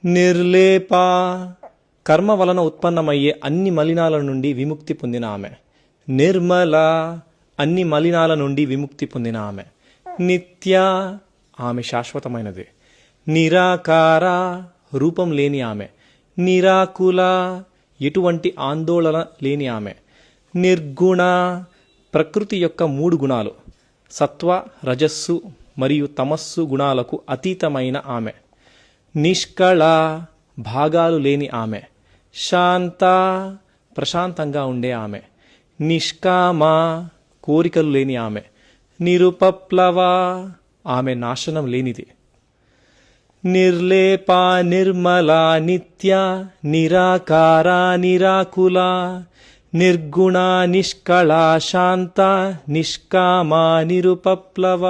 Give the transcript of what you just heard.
నిర్లేప కర్మ వలన ఉత్పన్నమయ్యే అన్ని మలినాల నుండి విముక్తి పొందిన ఆమె. నిర్మల అన్ని మలినాల నుండి విముక్తి పొందిన ఆమె. నిత్య ఆమె శాశ్వతమైనది. నిరాకార రూపం లేని ఆమె. నిరాకుల ఎటువంటి ఆందోళన లేని ఆమె. నిర్గుణ ప్రకృతి యొక్క 3 గుణాలు సత్వ, రజస్సు మరియు తమస్సు గుణాలకు అతీతమైన ఆమె. నిష్కళ భాగాలు లేని ఆమె. శాంత ప్రశాంతంగా ఉండే ఆమె. నిష్కామ కోరికలు లేని ఆమె. నిరుపప్లవ ఆమె నాశనం లేనిది. నిర్లేప నిర్మల నిత్య నిరాకార నిరాకుల నిర్గుణ నిష్కళ శాంత నిష్కామ నిరుపప్లవ.